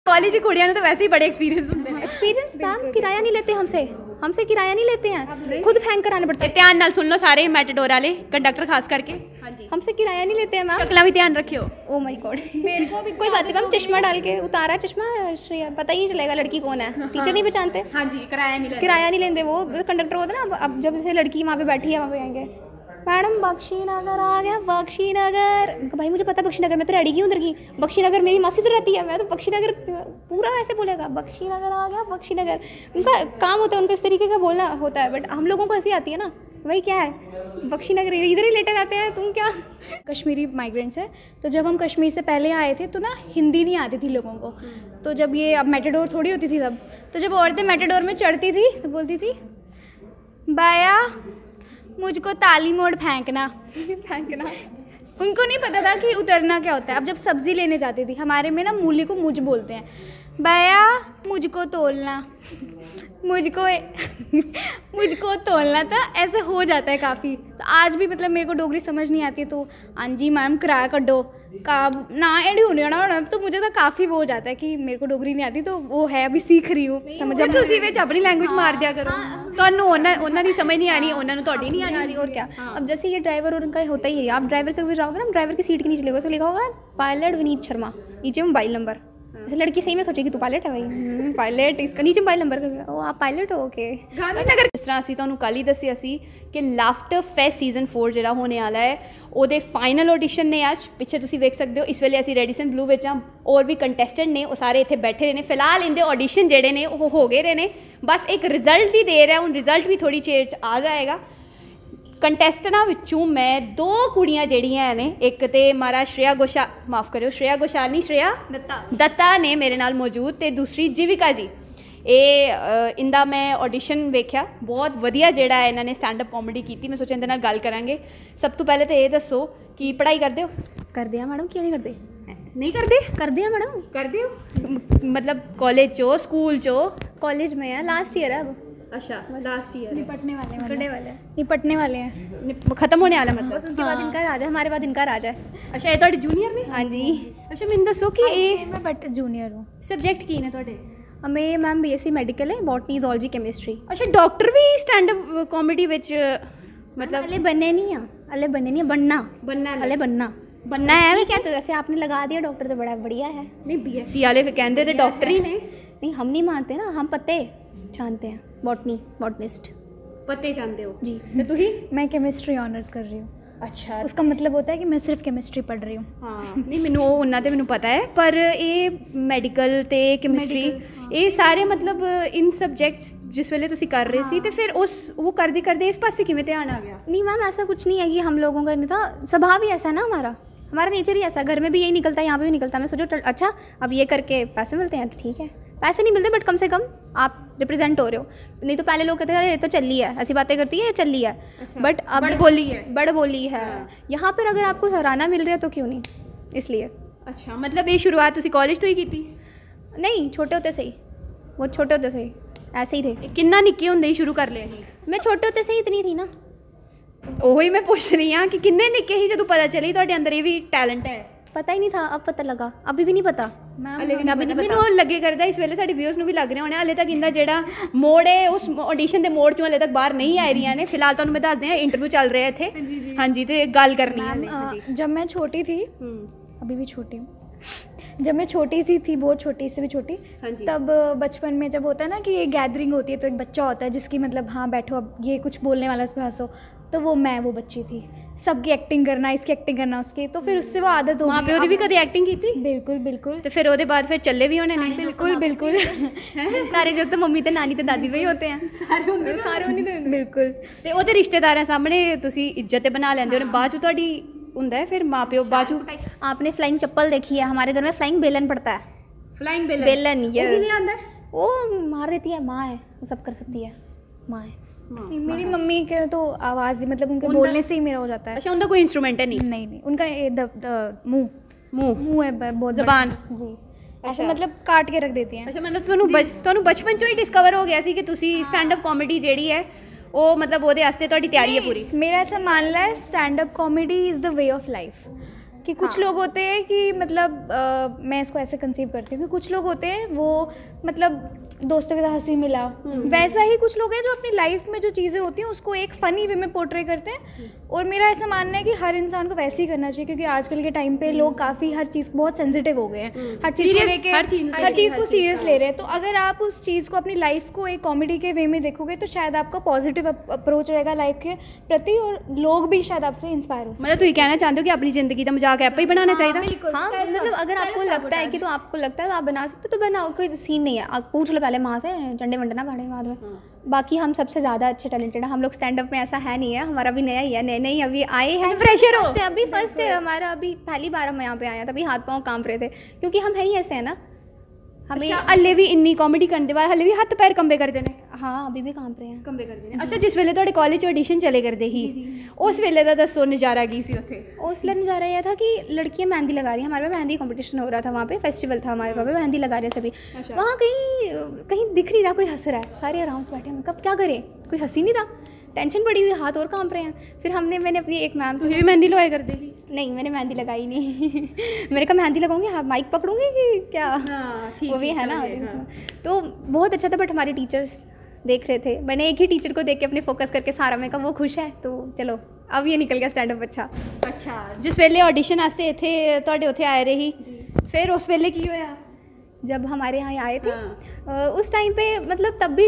College की कुड़ियां ने तो वैसे ही बड़े एक्सपीरियंस होंगे। एक्सपीरियंस मैम किराया नहीं लेते हमसे किराया नहीं लेते हैं, खुद फेंक कराने पड़ते हैं। ध्यान नाल सुन लो सारे मेटाडोर वाले कंडक्टर खास करके, हाँ जी, हमसे किराया नहीं लेते हैं मैम। शक्ला भी ध्यान रखियो। ओ माय गॉड, मेरे को भी कोई बात नहीं मैम, चश्मा डाल के उतारा चश्मा, श्रेया पता ही नहीं चलेगा लड़की कौन है, टीचर नहीं पहचानते। हाँ जी, किराया नहीं लेते वो कंडक्टर होता है ना। अब जब जैसे लड़की वहाँ पे बैठी है, वहाँ पे कहेंगे मैडम बख्शीनगर आ गया, बख्शीनगर। भाई मुझे पता है बख्शीनगर, मैं तो रेडी की उधर की। बख्शीनगर मेरी मासी तो रहती है, मैं तो बख्शीनगर पूरा ऐसे बोलेगा, बख्शीनगर आ गया बख्शीनगर। उनका काम होता है, उनको इस तरीके का बोलना होता है, बट हम लोगों को ऐसी आती है ना, वही क्या है बख्शीनगर, इधर ही लेटे रहते हैं, तुम क्या। कश्मीरी माइग्रेंट्स है, तो जब हम कश्मीर से पहले आए थे तो ना हिंदी नहीं आती थी लोगों को। तो जब ये अब मेटाडोर थोड़ी होती थी तब, तो जब औरतें मेटाडोर में चढ़ती थी तो बोलती थी बाया मुझको ताली मोड़ फेंकना। उनको नहीं पता था कि उतरना क्या होता है। अब जब सब्ज़ी लेने जाती थी, हमारे में ना मूली को मुझ बोलते हैं, भैया मुझको तोलना, मुझको तोलना था, ऐसे हो जाता है काफ़ी। तो आज भी मतलब मेरे को डोगरी समझ नहीं आती, तो हाँ जी मैम किराया कड्डो का ना एडी होने ना, तो मुझे तो काफ़ी वो हो जाता है कि मेरे को डोगरी नहीं आती, तो वो है अभी सीख रही हूँ। समझ तो उसी ਵਿੱਚ अपनी लैंग्वेज मार दिया करो, ਤੁਹਾਨੂੰ ਉਹਨਾਂ ਦੀ ਸਮਝ ਨਹੀਂ ਆਣੀ, ਉਹਨਾਂ ਨੂੰ ਤੁਹਾਡੀ नहीं आनी। और क्या। अब जैसे ये ड्राइवर और उनका होता ही है, आप ड्राइवर के भी जाओगे ना, ड्राइवर की सीट के नीचे लिखा उसको लिखा होगा पायलट विनीत शर्मा, नीचे मोबाइल नंबर। जैसे लड़की सही में सोचेगी तू पायलट है भाई, पायलट, इसका नीचे मोबाइल नंबर ओ आप पायलट हो ओके। गांधीनगर जिस तरह ਅਸੀਂ ਤੁਹਾਨੂੰ ਕੱਲ ਹੀ ਦੱਸਿਆ ਸੀ ਕਿ ਲਾਫਟਰ ਫੈਸਟ ਸੀਜ਼ਨ 4 ਜਿਹੜਾ ਹੋਣੇ ਵਾਲਾ ਹੈ, ਉਹਦੇ ਫਾਈਨਲ ਆਡੀਸ਼ਨ ਨੇ ਅੱਜ। ਪਿੱਛੇ ਤੁਸੀਂ ਵੇਖ ਸਕਦੇ ਹੋ, ਇਸ ਵੇਲੇ ਅਸੀਂ ਰੈਡੀਸਨ ਬਲੂ ਵਿੱਚ ਹਾਂ, और भी कंटेस्टेंट ने वो सारे इतने बैठे रहे ने। फिलहाल इनके ऑडिशन जेडे ने वो हो गए रहे ने, बस एक रिजल्ट की देर है, हूँ रिजल्ट भी थोड़ी चेर आ जाएगा। कंटेस्टेंटां विचों मैं दो कुड़ियां जड़ियां ने, एक तो मारा श्रेया घोषाल नहीं श्रेया दत्ता ने मेरे नाल मौजूद, तो दूसरी जीविका जी। इंदा मैं ऑडिशन वेख्या, बहुत वधिया जेड़ा है इन्होंने स्टैंड अप कॉमेडी की। मैं सोचा इनके नाल गल करांगे। सब तो पहले तो ये दसो कि पढ़ाई करते हो? करते हैं मैडम, क्यों नहीं करते? नहीं करते? करते हैं मैडम। करते हो मतलब कॉलेज चो स्कूल चो? कॉलेज में है, लास्ट ईयर है अब। अच्छा लास्ट ईयर, निपटने वाले हैं, खत्म होने वाला मतलब। बस उनके बाद इनका राजा, हमारे बाद इनका राजा है। अच्छा ये तो जूनियर में? हाँ जी। अच्छा मैंने दसो कि मैं बट जूनियर हूँ। सब्जेक्ट की ने थोड़े? हमें मैम BSc मेडिकल है, बॉटनी zoology केमिस्ट्री। अच्छा डॉक्टर भी स्टैंड अप कॉमेडी विच मतलब? अले बनने नहीं है, बनना है क्या? तो ऐसे आपने लगा दिया डॉक्टर, तो बड़ा बढ़िया है। नहीं BSc वाले फिर कहते थे डॉक्टर ही ने। नहीं हम नहीं मानते ना, हम पत्ते जानते हैं, बॉटनिस्ट पत्ते जानते हो जी। तो तू ही? मैं केमिस्ट्री ऑनर्स कर रही हूँ। अच्छा उसका मतलब होता है कि मैं सिर्फ केमिस्ट्री पढ़ रही हूँ। हाँ नहीं मैनू उन्ना तो मैनू पता है, पर ये मैडिकल ते केमिस्ट्री ये सारे मतलब इन सब्जेक्ट्स जिस वेले तुसी कर रहे सी, तो फिर उस वो करते इस पासे किवें ध्यान आ गया? नहीं मैम ऐसा कुछ नहीं है कि हम लोगों का नहीं था, स्वभाव ही ऐसा है ना, हमारा नेचर ही ऐसा है। घर में भी यही निकलता है, यहाँ पे भी निकलता है। मैं सोचो अच्छा अब ये करके पैसे मिलते हैं तो ठीक है, पैसे नहीं मिलते बट कम से कम आप रिप्रेजेंट हो रहे हो। नहीं तो पहले लोग कहते हैं ये तो चली है, ऐसी बातें करती है, ये चली है। अच्छा, बट अब बड़ बोली है। यहाँ पर अगर आपको सराहना मिल रही है तो क्यों नहीं, इसलिए। अच्छा मतलब ये शुरुआत तुसी कॉलेज तो ही की थी? नहीं छोटे होते से ही, बहुत छोटे होते से ही ऐसे ही थे। किन्ना निक्के होंदे ही शुरू कर लिया ही? मैं छोटे होते से ही इतनी थी ना। ਉਹੀ मैं पूछ रही हाँ कि किन्ने निक्के ही जो पता चली ਤੁਹਾਡੇ अंदर ये भी टैलेंट है? पता ही नहीं था, अब पता लगा। अभी भी नहीं पता ਮੈਨੂੰ ਲੱਗੇ ਕਰਦਾ ਇਸ ਵੇਲੇ ਸਾਡੇ ਵਿਊਅਰਸ ਨੂੰ ਵੀ ਲੱਗ ਰਿਹਾ ਹੋਣਾ ਹਾਲੇ ਤੱਕ ਇੰਦਾ ਜਿਹੜਾ ਮੋੜ ਹੈ ਉਸ ਆਡੀਸ਼ਨ ਦੇ ਮੋੜ ਚੋਂ ਹਾਲੇ ਤੱਕ ਬਾਹਰ ਨਹੀਂ ਆ ਰਹੀਆਂ ਨੇ। ਫਿਲਹਾਲ ਤੁਹਾਨੂੰ ਮੈਂ ਦੱਸਦੇ ਹਾਂ ਇੰਟਰਵਿਊ ਚੱਲ ਰਿਹਾ ਇੱਥੇ। ਹਾਂਜੀ ਤੇ ਗੱਲ ਕਰਨੀ है। जब मैं छोटी थी, अभी भी छोटी हूँ, जब मैं छोटी सी थी, बहुत छोटी से भी छोटी, तब बचपन में जब होता है ना कि ये गैदरिंग होती है, तो एक बच्चा होता है जिसकी मतलब हाँ बैठो अब ये कुछ बोलने वाला उस पर हंसो, तो वो बच्ची थी। सबकी एक्टिंग करना, इसकी एक्टिंग करना उसकी, तो फिर उससे वो आदत हो गई। माँ प्यो दी भी कभी एक्टिंग की थी? बिल्कुल। तो फिर ਉਹਦੇ ਬਾਅਦ ਫਿਰ ਚੱਲੇ ਵੀ ਹੋਣੇ ਨੇ? बिल्कुल सारे जो तो मम्मी ते नानी ते दादी पे ही होते हैं, सारे होने बिल्कुल। ਤੇ ਉਹਦੇ ਰਿਸ਼ਤੇਦਾਰਾਂ ਸਾਹਮਣੇ ਤੁਸੀਂ ਇੱਜ਼ਤ ਬਣਾ ਲੈਂਦੇ ਹੋ, ਬਾਅਦ ਚ ਤੁਹਾਡੀ ਹੁੰਦਾ है फिर माँ प्यो बाजू? आपने फ्लाइंग चप्पल देखी है? हमारे घर में फ्लाइंग बेलन पड़ता है। फ्लाइंग बेलन ये नहीं आता है, वो मार देती है। माँ है, वो सब कर सकती है, माँ है। मेरी मम्मी के तो आवाज़ मतलब उनके बोलने से ही मेरा हो जाता है। अच्छा उनका कोई इंस्ट्रूमेंट है? नहीं उनका मुंह है बहुत, जबान जी ऐसे मतलब काट के रख देती हैं। अच्छा मतलब ਤੁਹਾਨੂੰ ਬਚਪਨ ਚੋਂ ਹੀ डिस्कवर हो गया सी कि ਤੁਸੀਂ स्टैंड अप कॉमेडी ਜਿਹੜੀ ਹੈ ਉਹ मतलब ਉਹਦੇ ਵਾਸਤੇ ਤੁਹਾਡੀ ਤਿਆਰੀ ਹੈ पूरी? मेरा ऐसा मानना है stand up comedy is the way of life. कि कुछ लोग होते हैं कि मतलब मैं इसको ऐसे कंसीव करती हूँ कि कुछ लोग होते हैं वो मतलब दोस्तों के साथ हंसी मिला, वैसा ही कुछ लोग हैं जो अपनी लाइफ में जो चीज़ें होती हैं उसको एक फ़नी वे में पोर्ट्रे करते हैं। और मेरा ऐसा मानना है कि हर इंसान को वैसे ही करना चाहिए, क्योंकि आजकल के टाइम पे लोग काफ़ी हर चीज़ बहुत सेंसिटिव हो गए हैं, हर चीज़ को लेके हर चीज़ को सीरियस ले रहे हैं। तो अगर आप उस चीज़ को अपनी लाइफ को एक कॉमेडी के वे में देखोगे तो शायद आपका पॉजिटिव अप्रोच रहेगा लाइफ के प्रति, और लोग भी शायद आपसे इंस्पायर हो। मतलब तुम कहना चाहते हो कि अपनी ज़िंदगी का मजाक ऐप ही बनाना चाहिए? हाँ, मतलब अगर आपको लगता है कि तो आपको लगता है तो आप बना सकते हो तो बनाओ, कोई सीन नहीं है। आप पूछ लो पहले वहाँ से, डंडे वंडे ना पड़े बाद में। बाकी हम सबसे ज़्यादा अच्छे टैलेंटेड हैं हम लोग। स्टैंड अप में ऐसा है नहीं है, हमारा भी नया ही है, नए अभी आए हैं, फ्रेशर हो अभी फर्स्ट है हमारा, अभी पहली बार हम यहाँ पे आए हैं, तभी हाथ पाँव कांप रहे थे क्योंकि हम है ही ऐसे हैं ना। हमें हल्ले भी इन्नी कॉमेडी करते बाद हल्ले भी हत्थ पैर कंबे करते हैं। हाँ, अभी भी कांप रहे हैं, कंबे करते हैं। अच्छा, जिस वेले ਤੁਹਾਡੇ ਕਾਲਜ ऑडिशन चले करते ही उस वेले ਦਾ ਦੱਸੋ नज़ारा की सी ਉੱਥੇ? उस लिए नज़ारा यह था कि लड़कियां मेहंदी लगा रही हैं, हमारे पे मेहंदी कंपटीशन हो रहा था, वहाँ पे फेस्टिवल था हमारे पे, मेहंदी लगा रहे सभी। वहाँ कहीं दिख नहीं रहा कोई हंस रहा है, सारे आराम से बैठे हैं। कब क्या करें, कोई हंस ही नहीं रहा, टेंशन पड़ी हुई, हाथ और कांप रहे हैं। फिर मैंने अपनी एक मैम तो भी मेहंदी लगवाया कर देगी? नहीं, मैंने मेहंदी लगाई नहीं मेरे का मेहंदी लगाऊंगी, हाँ माइक पकड़ूंगी कि क्या? हाँ, ठीक, वो भी है ना। हाँ। तो बहुत अच्छा था, बट हमारे टीचर्स देख रहे थे। मैंने एक ही टीचर को देख के अपने फोकस करके सारा, मैं कहा वो खुश है तो चलो अब ये निकल गया स्टैंड अप अच्छा। अच्छा, जिस वेले ऑडिशन आस्ते इत्थे ਤੁਹਾਡੇ ਉੱਥੇ आए रही, फिर उस वेले की होया? जब हमारे यहाँ आए थे उस टाइम पे मतलब तब भी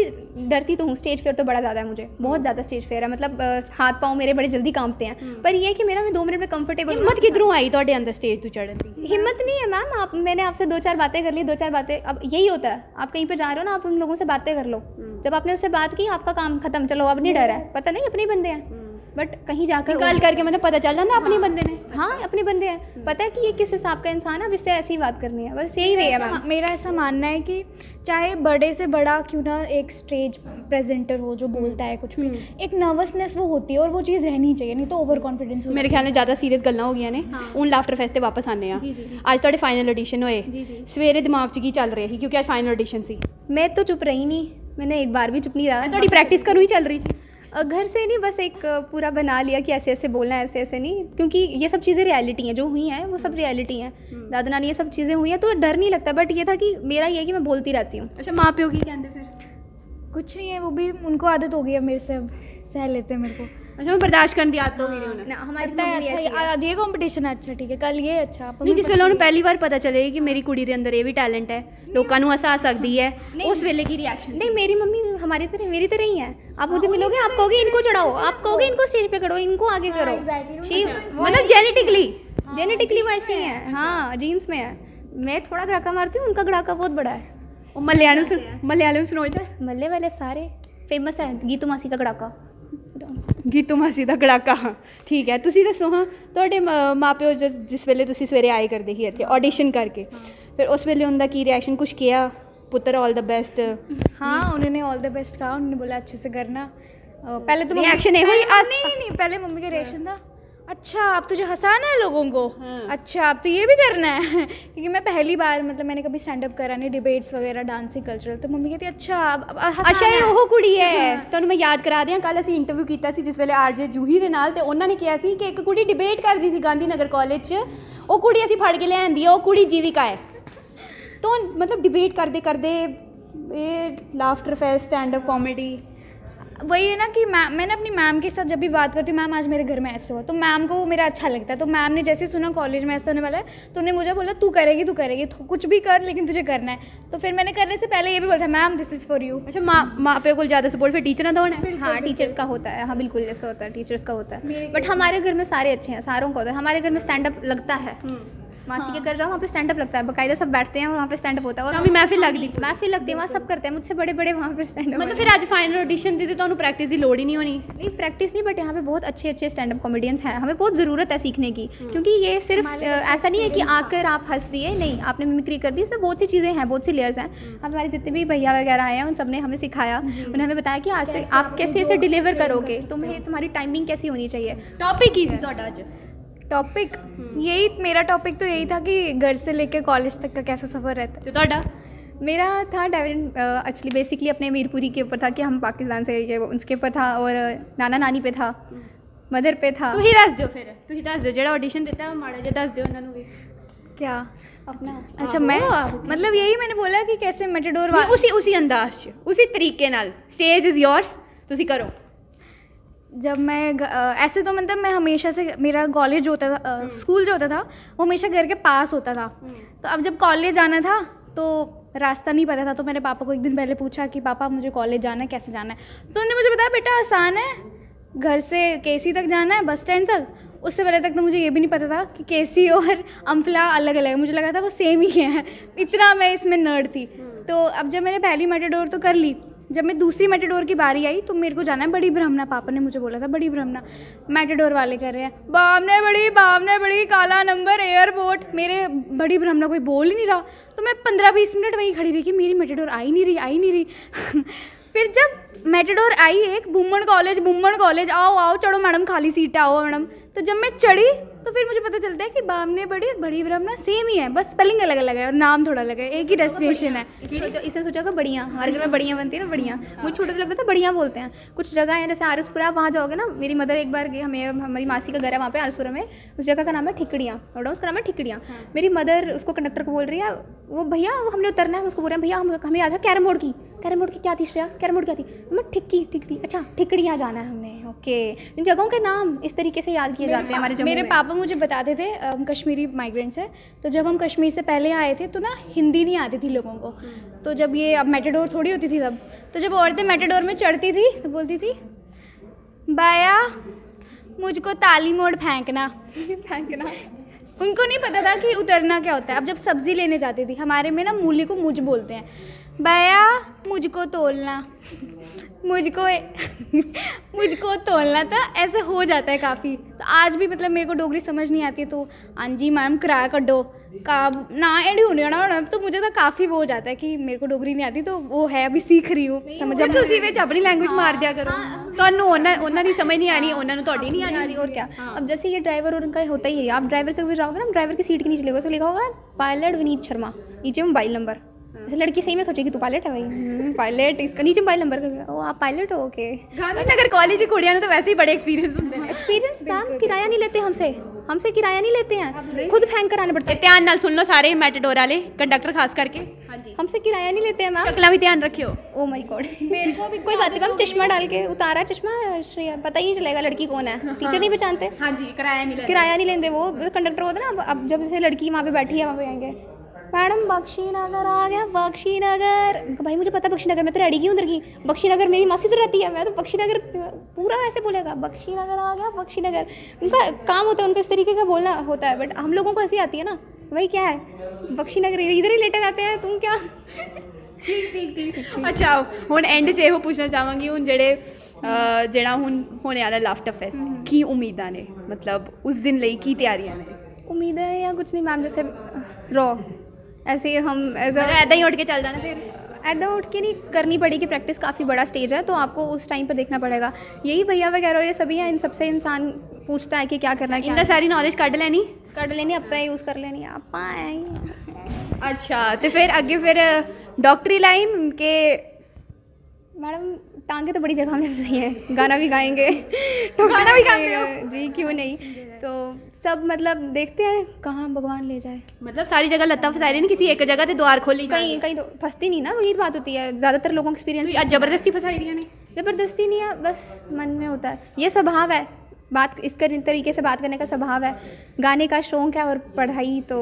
डरती तो हूँ। स्टेज फेयर तो बड़ा ज़्यादा है मुझे, बहुत ज़्यादा स्टेज फेयर है, मतलब हाथ पाँव मेरे बड़े जल्दी कांपते हैं। पर ये है कि मेरा मैं 2 मिनट में कंफर्टेबल। हिम्मत किधरों आई ਤੁਹਾਡੇ अंदर स्टेज तो चढ़ने की? हिम्मत नहीं है मैम, आप मैंने आपसे 2-4 बातें कर ली, 2-4 बातें। अब यही होता है, आप कहीं पे जा रहे हो ना, आप उन लोगों से बातें कर लो। जब आपने उससे बात की आपका काम खत्म, चलो अब नहीं डर है, पता नहीं अपने बंदे हैं, बट कहीं जाकर गल करके मतलब पता चल जाता अपने बंदे ने। हाँ, अपने बंदे हैं, पता है कि ये किस हिसाब का इंसान है, अब इससे ऐसी बात करनी है, बस यही वे है मैम। मेरा ऐसा मानना है कि चाहे बड़े से बड़ा क्यों ना एक स्टेज प्रेजेंटर हो जो बोलता है कुछ भी, एक नर्वसनेस वो होती है और वो चीज़ रहनी चाहिए, नहीं तो ओवर कॉन्फिडेंस। मेरे ख्याल में ज़्यादा सीरियस गल्लां हो गई ने हूँ। लाफ्टर फेस्ट ते वापस आने आज ਤੁਹਾਡੇ फाइनल ऑडिशन होए, सवेरे दिमाग 'ਚ ਕੀ ਚੱਲ ਰਿਹਾ ਸੀ क्योंकि आज फाइनल ऑडिशन सी? मैं तो चुप रही नहीं, मैंने एक बार भी चुप नहीं रहा। थोड़ी प्रैक्टिस करूँ ही चल रही थी घर से नहीं, बस एक पूरा बना लिया कि ऐसे ऐसे बोलना है, ऐसे ऐसे नहीं, क्योंकि ये सब चीज़ें रियलिटी हैं, जो हुई हैं वो सब रियलिटी हैं। दादा नानी ये सब चीज़ें हुई हैं तो डर नहीं लगता, बट ये था कि मेरा ये है कि मैं बोलती रहती हूँ। अच्छा, माँ प्यो की कहते फिर? कुछ नहीं है, वो भी उनको आदत हो गई है मेरे से, अब सह लेते हैं मेरे को। अच्छा, मैं बर्दाश्त करने की आदत हो गई ना हमारी लगता है अच्छा आज ये कंपटीशन है, अच्छा ठीक है, कल ये अच्छा। नहीं, जिस वेले उन्हें पहली बार पता चलेगी कि मेरी कुड़ी के अंदर ये भी टैलेंट है, लोगों को हंसा सकती है, उस वेले की रिएक्शन? नहीं, मेरी मम्मी हमारी तरह मेरी तरह ही है। आप मुझे मिलोगे, आप कहोगे इनको चढ़ाओ, आप कहोगे इनको स्टेज पे करो, इनको आगे करो। मतलब जेनेटिकली वो ऐसी है, हाँ जीन्स में है। मैं थोड़ा गड़ाका मारती हूँ, उनका गड़ाका बहुत बड़ा है। मलयालम सुनो, मल्ले वाले सारे फेमस है, गीतू मासी का गड़ाका। गीतू मासी का गड़ाका, ठीक है। ਤੁਸੀਂ ਦੱਸੋ ਹਾਂ ਤੁਹਾਡੇ ਮਾਪਿਓ ਜਿਸ ਵੇਲੇ ਤੁਸੀਂ ਸਵੇਰੇ ਆਏ ਕਰਦੇ ਸੀ ਇੱਥੇ ऑडिशन करके, फिर उस वेले उनका की रिएक्शन? कुछ किया पुत्र ऑल द बेस्ट? हाँ, उन्होंने ऑल द बेस्ट कहा, उन्होंने बोला अच्छे से करना। पहले तो रिएक्शन है नहीं, पहले मम्मी का रिएक्शन था अच्छा अब तुझे हंसाना है लोगों को, अच्छा अब तो ये भी करना है क्योंकि मैं पहली बार मतलब मैंने कभी स्टैंड अप करा नहीं, डिबेट्स वगैरह डांसिंग कल्चरल, तो मम्मी कहती अच्छा ये ਉਹ ਕੁੜੀ ਹੈ ਤੁਹਾਨੂੰ ਮੈਂ ਯਾਦ ਕਰਾ ਦਿਆਂ। ਕੱਲ ਅਸੀਂ ਇੰਟਰਵਿਊ ਕੀਤਾ ਸੀ ਜਿਸ ਵੇਲੇ ਆਰਜੇ ਜੂਹੀ ਦੇ ਨਾਲ, ਤੇ ਉਹਨਾਂ ਨੇ ਕਿਹਾ ਸੀ ਕਿ ਇੱਕ ਕੁੜੀ ਡਿਬੇਟ ਕਰਦੀ ਸੀ ਗਾਂਧੀ ਨਗਰ ਕਾਲਜ 'ਚ, ਉਹ ਕੁੜੀ ਅਸੀਂ ਫੜ ਕੇ ਲਿਆਂਦੀ ਆ, ਉਹ ਕੁੜੀ ਜੀਵਿਕਾ ਹੈ। तो मतलब डिबेट करते करते ये laughter fest stand up comedy वही है ना कि मैंने अपनी मैम के साथ जब भी बात करती हूँ, मैम आज मेरे घर में ऐसे हुआ, तो मैम को वो मेरा अच्छा लगता है। तो मैम ने जैसे सुना कॉलेज में ऐसा होने वाला है तो उन्होंने मुझे बोला तू करेगी तो कुछ भी कर, लेकिन तुझे करना है। तो फिर मैंने करने से पहले ये भी बोला ma'am this is for you. अच्छा, माँ पे को ज़्यादा सपोर्ट फिर टीचर ना होना है? हाँ, टीचर्स का होता है, हाँ बिल्कुल ऐसा होता है, टीचर्स का होता है। बट हमारे घर में सारे अच्छे हैं, सारों का होता है। हमारे घर में स्टैंड अप लगता है, मासी के घर जाओ वहाँ पे स्टैंड अप लगता है, बकायदा सब बैठते हैं और वहाँ पे स्टैंड अप होता है। और महफिल लगती है, वहाँ सब करते हैं, मुझसे बड़े बड़े वहाँ पे स्टैंड अप। मतलब फिर आज फाइनल ऑडिशन दी तो प्रैक्टिस की लोड़ ही नहीं होनी? नहीं, प्रैक्टिस नहीं, बट यहाँ पे बहुत अच्छे अच्छे स्टैंड अप कॉमेडियंस हैं, हमें बहुत ज़रूरत है सीखने की, क्योंकि ये सिर्फ ऐसा नहीं है कि आकर आप हंस दिए, नहीं आपने मिमिक्री कर दी, इसमें बहुत सी चीज़ें हैं, बहुत सी लेयर्स हैं। हमारे जितने भी भैया वगैरह आए हैं उन सब ने हमें सिखाया, उन्होंने हमें बताया कि आज से आप कैसे इसे डिलीवर करोगे, तुम्हारी टाइमिंग कैसी होनी चाहिए। टॉपिक ही थोड़ा आज टॉपिक यही, मेरा टॉपिक तो यही था कि घर से लेकर कॉलेज तक का कैसा सफ़र रहता है। मेरा था डेविड एक्चुअली बेसिकली अपने मीरपुरी के ऊपर था कि हम पाकिस्तान से, ये उसके ऊपर था, और नाना नानी पे था, मदर पे था। ਤੁਸੀਂ ਦੱਸ ਦਿਓ ਫਿਰ, ਤੁਸੀਂ ਦੱਸ ਦਿਓ ਜਿਹੜਾ ਆਡੀਸ਼ਨ ਦਿੱਤਾ ਮਾੜਾ ਜਿਹਾ ਦੱਸ ਦਿਓ ਉਹਨਾਂ ਨੂੰ ਵੀ। क्या अपना अच्छा मैं मतलब यही मैंने बोला कि कैसे मेटाडोर उसी अंदाज च उसी तरीके नाल स्टेज इज़ योर्स, ਤੁਸੀਂ ਕਰੋ। जब मैं ऐसे तो मतलब मैं हमेशा से मेरा कॉलेज होता था स्कूल जो होता था वो हमेशा घर के पास होता था। तो अब जब कॉलेज जाना था तो रास्ता नहीं पता था, तो मैंने पापा को एक दिन पहले पूछा कि पापा मुझे कॉलेज जाना है, कैसे जाना है। तो उन्होंने मुझे बताया बेटा आसान है, घर से केसी तक जाना है बस स्टैंड तक। उससे पहले तक तो मुझे ये भी नहीं पता था कि केसी और अम्फला अलग अलग है, मुझे लगा था वो सेम ही है, इतना मैं इसमें नर्ड थी। तो अब जब मैंने पहली मेटाडोर तो कर ली, जब मैं दूसरी मेटाडोर की बारी आई तो मेरे को जाना है बड़ी ब्रह्मणा। पापा ने मुझे बोला था बड़ी ब्रह्मणा, मेटाडोर वाले कर रहे हैं बामने बड़ी काला नंबर एयरपोर्ट। मेरे बड़ी ब्रह्मणा कोई बोल ही नहीं रहा, तो मैं 15-20 मिनट वहीं खड़ी रही कि मेरी मेटाडोर आई नहीं रही फिर जब मेटाडोर आई एक बुम्मन कॉलेज आओ चढ़ो मैडम, खाली सीट आओ मैडम। तो जब मैं चढ़ी तो फिर मुझे पता चलता है कि बामने बड़ी और बड़ी ब्रह्मणा सेम ही है, बस स्पेलिंग अलग अलग है और नाम थोड़ा अलग है, एक ही डेस्टिनेशन है। इसे सोचा कि बढ़िया, हमारे घर में बढ़िया बनती है ना, बढ़िया। मुझे छोटे से लगता था बढ़िया बोलते हैं। कुछ जगह है जैसे आरसपुरा, वहाँ जाओगे ना, मेरी मदर एक बार गई, हमारी मासी का घर है वहाँ पे आरसपुरा में, उस जगह का नाम है ठिकड़ियाँ, और उसका नाम है ठिकड़ियाँ। मेरी मदर उसको कंडक्टर को बोल रही है, वो भैया हमने उतरना है, उसको बोल रहे हैं भैया हमें आ जाओ कैरम बोर्ड की क्या थी श्रेया, कैरम बोर्ड क्या थी, मैं ठिकड़ी, अच्छा ठिकड़ियाँ जाना है हमने। ओके, इन जगहों के नाम इस तरीके से याद किए जाते हैं हमारे जम्मू में। मेरे पापा मुझे बताते थे, हम कश्मीरी माइग्रेंट्स हैं, तो जब हम कश्मीर से पहले आए थे तो ना हिंदी नहीं आती थी लोगों को। तो जब ये अब मेटाडोर थोड़ी होती थी तब, तो जब औरतें मेटाडोर में चढ़ती थी तो बोलती थी बाया मुझको ताली मोड़ फेंकना। उनको नहीं पता था कि उतरना क्या होता है। अब जब सब्ज़ी लेने जाती थी, हमारे में ना मूली को मुझ बोलते हैं, बाया मुझको तोलना, मुझको तोलना था, ऐसे हो जाता है काफ़ी। तो आज भी मतलब मेरे को डोगरी समझ नहीं आती है, तो हाँ जी मैम किराया कड्डो का ना एडी होने ना, तो मुझे तो काफ़ी वो हो जाता है कि मेरे को डोगरी नहीं आती, तो वो है अभी सीख रही हूँ। समझ जब ਤੁਸੀਂ ਵਿੱਚ ਆਪਣੀ ਲੈਂਗੁਏਜ ਮਾਰ ਦਿਆ ਕਰੋ, ਤੁਹਾਨੂੰ ਉਹਨਾਂ ਦੀ ਸਮਝ नहीं आनी, ਉਹਨਾਂ ਨੂੰ ਤੁਹਾਡੀ नहीं आनी। और क्या। अब जैसे ये ड्राइवर और उनका होता ही है, आप ड्राइवर के भी जाओगे ना, ड्राइवर की सीट के नीचे लिखा उसको लिखा होगा पायलट विनीत शर्मा, नीचे मोबाइल नंबर। जैसे लड़की सही में सोचेगी तू पायलट है भाई, पायलट, इसका नीचे मोबाइल नंबर का, ओ आप पायलट हो, ओके। गांधीनगर कॉलेज की कुड़ियां ने तो वैसे ही बड़े एक्सपीरियंस होते हैं। एक्सपीरियंस मैम किराया नहीं लेते हमसे किराया नहीं लेते हैं, खुद फेंक कर आने पड़ते हैं। ध्यान नाल सुन लो सारे मेटाडोर वाले कंडक्टर खास करके, हमसे किराया नहीं लेते हैं मैम। शक्ला भी ध्यान रखियो। ओ माय गॉड, मेरे को भी कोई बात नहीं मैम, चश्मा डाल के उतारा चश्मा, श्रेया पता ही नहीं चलेगा लड़की कौन है, टीचर नहीं पहचानते। हाँ जी, किराया नहीं लेते वो कंडक्टर होता है ना। अब जब जैसे लड़की वहाँ पे बैठी है, वहाँ पे आएंगे मैडम बख्शीनगर आ गया, बख्शीनगर। भाई मुझे पता बख्शीनगर, मैं तो रेडी की उधर की, बख्शीनगर मेरी मासी तो रहती है, मैं तो बख्शीनगर पूरा ऐसे बोलेगा, बख्शीनगर आ गया बख्शीनगर। उनका काम होता है, उनको इस तरीके का बोलना होता है, बट हम लोगों को ऐसी आती है ना, भाई क्या है बख्शीनगर इधर ही लेटे रहते हैं तुम क्या। ठीक। अच्छा हुण एंड 'ਚ ਇਹੋ ਪੁੱਛਣਾ ਚਾਹਾਂਗੀ, ਹੁਣ ਜਿਹੜਾ ਹੁਣ ਹੋਣੇ ਵਾਲਾ ਲਾਫਟਰ ਫੈਸਟ, ਕੀ ਉਮੀਦਾਂ ਨੇ, मतलब उस दिन ਲਈ ਕੀ ਤਿਆਰੀਆਂ ਨੇ? उम्मीद है या कुछ नहीं मैम, जैसे रॉ ऐसे हम ऐदा ही उठ के चल जाना, फिर ऐदा उठ के नहीं करनी पड़ेगी प्रैक्टिस, काफ़ी बड़ा स्टेज है तो आपको उस टाइम पर देखना पड़ेगा। यही भैया वगैरह और ये सभी हैं, इन सबसे इंसान पूछता है कि क्या करना है, इनका सारी नॉलेज कढ़ लेनी आप यूज़ कर लेनी आप। अच्छा तो फिर आगे फिर डॉक्टरी लाइन के मैडम टांगे तो बड़ी जगह हमने सही है, गाना भी गाएंगे जी, क्यों नहीं। तो सब मतलब देखते हैं कहाँ भगवान ले जाए, मतलब सारी जगह लत्ता फसाई रही नहीं, किसी एक जगह ते द्वार खोली कहीं तो फंसती नहीं ना, वही बात होती है ज़्यादातर लोगों का एक्सपीरियंस। जबरदस्ती फसाई रही नहीं, ज़बरदस्ती नहीं है, बस मन में होता है, ये स्वभाव है, बात इस तरीके से बात करने का स्वभाव है। गाने का शौक है और पढ़ाई तो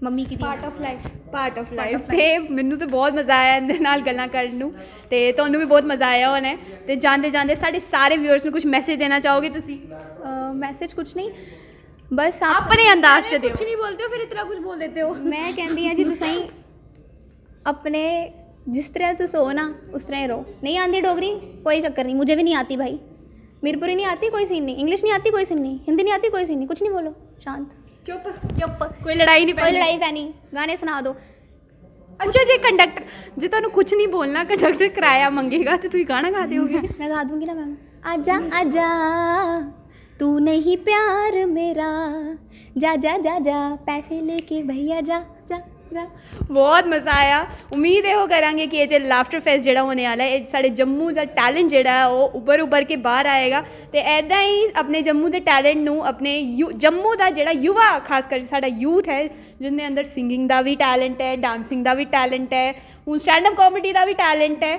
mummy Ki part of life ਤੇ ਮੈਨੂੰ ਤਾਂ ਬਹੁਤ ਮਜ਼ਾ ਆਇਆ ਇਹਦੇ ਨਾਲ ਗੱਲਾਂ ਕਰਨ ਨੂੰ, ਤੇ ਤੁਹਾਨੂੰ ਵੀ ਬਹੁਤ ਮਜ਼ਾ ਆਇਆ ਹੋਣਾ। ਤੇ ਜਾਂਦੇ ਸਾਡੇ ਸਾਰੇ ਵਿਊਅਰਸ ਨੂੰ ਕੁਝ ਮੈਸੇਜ ਦੇਣਾ ਚਾਹੋਗੇ ਤੁਸੀਂ? मैसेज कुछ नहीं, बस आप अपने अंदाज से कुछ नहीं बोलते हो, फिर इतना कुछ बोल देते हो। मैं कहती हूँ जी तुम अपने जिस तरह तुम सो ना उस तरह ही रहो। नहीं आती डोगरी कोई चक्कर नहीं, मुझे भी नहीं आती भाई, मीरपुरी नहीं आती कोई सीन नहीं, इंग्लिश नहीं आती कोई सीन नहीं, हिंदी नहीं आती कोई सीन नहीं, कुछ नहीं बोलो, शांत चुप, कोई लड़ाई पैनी, गाने सुना दो। अच्छा जे कंडक्टर जे तुहानू कुछ नहीं बोलना, कंडक्टर किराया मंगेगा तो तुम गाना गा दोगे? मैं गा दूंगी ना मैम। आजा आजा तू नहीं प्यार मेरा, जा जा जा जा पैसे लेके भैया जा जा बहुत मज़ा आया। उम्मीद ਇਹੋ ਕਰਾਂਗੇ ਕਿ ਇਹ ਜੇ ਲਾਫਟਰ ਫੈਸਟ ਜਿਹੜਾ ਹੋਣੇ ਵਾਲਾ ਹੈ, ਇਹ ਸਾਡੇ ਜੰਮੂ ਦਾ ਟੈਲੈਂਟ ਜਿਹੜਾ ਹੈ ਉਹ ਉੱਭਰ ਕੇ ਬਾਹਰ ਆਏਗਾ ਤੇ ਐਦਾਂ ਹੀ ਆਪਣੇ ਜੰਮੂ ਦੇ ਟੈਲੈਂਟ ਨੂੰ ਆਪਣੇ ਜੰਮੂ ਦਾ ਜਿਹੜਾ ਯੁਵਾ ਖਾਸ ਕਰਕੇ ਸਾਡਾ ਯੂਥ ਹੈ ਜਿਹਦੇ ਅੰਦਰ ਸਿੰਗਿੰਗ ਦਾ ਵੀ ਟੈਲੈਂਟ ਹੈ, ਡਾਂਸਿੰਗ ਦਾ ਵੀ ਟੈਲੈਂਟ ਹੈ, ਹੁਣ ਸਟੈਂਡ ਅਪ ਕਾਮੇਡੀ ਦਾ ਵੀ ਟੈਲੈਂਟ ਹੈ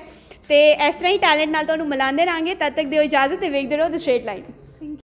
ਤੇ ਇਸ ਤਰ੍ਹਾਂ ਹੀ ਟੈਲੈਂਟ ਨਾਲ ਤੁਹਾਨੂੰ ਮਿਲਾਉਂਦੇ ਰਹਾਂਗੇ। ਤਦ ਤੱਕ ਦਿਓ ਇਜਾਜ਼ਤ ਤੇ ਵੇਖਦੇ ਰਹੋ ਦ ਸਟ੍ਰੇਟ ਲਾਈਨ।